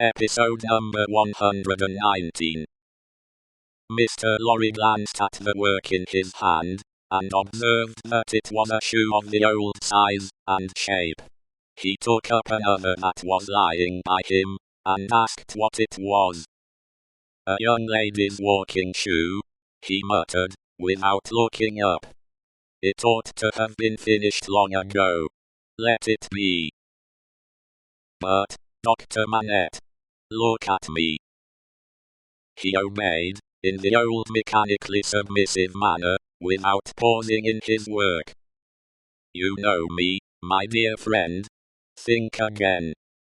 Episode number 119. Mr. Lorry glanced at the work in his hand, and observed that it was a shoe of the old size and shape. He took up another that was lying by him, and asked what it was. "A young lady's walking shoe," he muttered, without looking up. "It ought to have been finished long ago. Let it be." "But, Dr. Manette, look at me." He obeyed, in the old mechanically submissive manner, without pausing in his work. "You know me, my dear friend. Think again.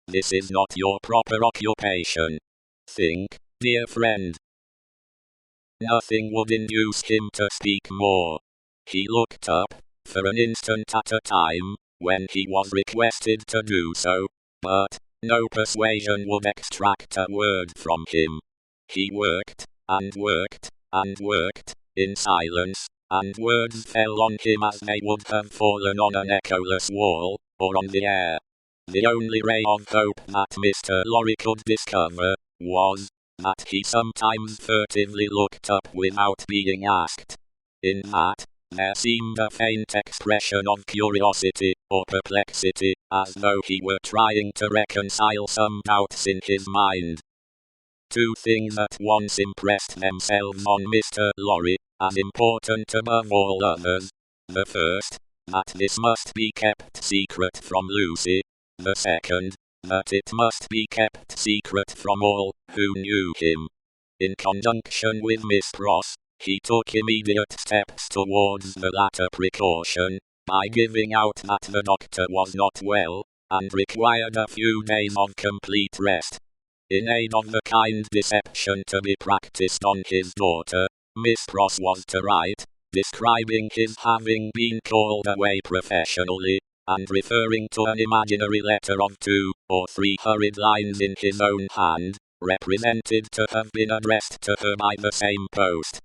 This is not your proper occupation. Think, dear friend." Nothing would induce him to speak more. He looked up, for an instant at a time, when he was requested to do so, but no persuasion would extract a word from him. He worked, and worked, and worked, in silence, and words fell on him as they would have fallen on an echoless wall, or on the air. The only ray of hope that Mr. Lorry could discover, was, that he sometimes furtively looked up without being asked. In that, there seemed a faint expression of curiosity, or perplexity, as though he were trying to reconcile some doubts in his mind. Two things at once impressed themselves on Mr. Lorry, as important above all others. The first, that this must be kept secret from Lucy. The second, that it must be kept secret from all who knew him. In conjunction with Miss Pross, he took immediate steps towards the latter precaution, by giving out that the doctor was not well, and required a few days of complete rest. In aid of the kind deception to be practiced on his daughter, Miss Pross was to write, describing his having been called away professionally, and referring to an imaginary letter of 2 or 3 hurried lines in his own hand, represented to have been addressed to her by the same post.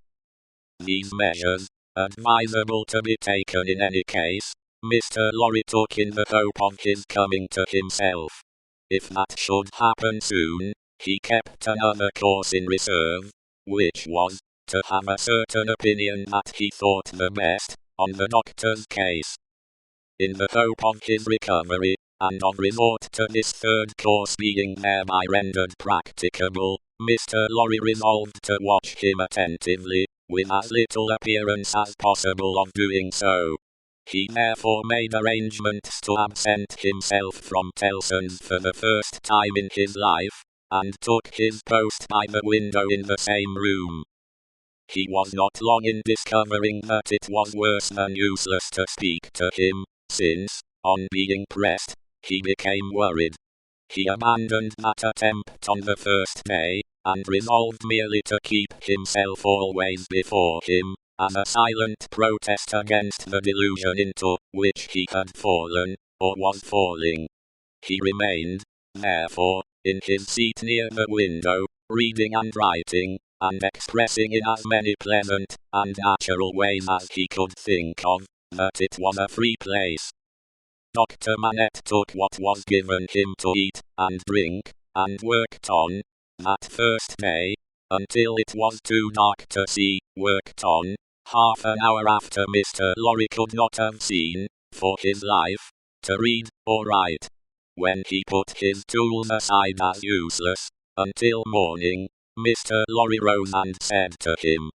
These measures, advisable to be taken in any case, Mr. Lorry took in the hope of his coming to himself. If that should happen soon, he kept another course in reserve, which was, to have a certain opinion that he thought the best, on the doctor's case. In the hope of his recovery, and of resort to this third course being thereby rendered practicable, Mr. Lorry resolved to watch him attentively, with as little appearance as possible of doing so. He therefore made arrangements to absent himself from Tellson's for the first time in his life, and took his post by the window in the same room. He was not long in discovering that it was worse than useless to speak to him, since, on being pressed, he became worried. He abandoned that attempt on the first day, and resolved merely to keep himself always before him, as a silent protest against the delusion into which he had fallen, or was falling. He remained, therefore, in his seat near the window, reading and writing, and expressing in as many pleasant and natural ways as he could think of, that it was a free place. Dr. Manette took what was given him to eat and drink, and worked on, that first day, until it was too dark to see, worked on, half an hour after Mr. Lorry could not have seen, for his life, to read or write. When he put his tools aside as useless, until morning, Mr. Lorry rose and said to him,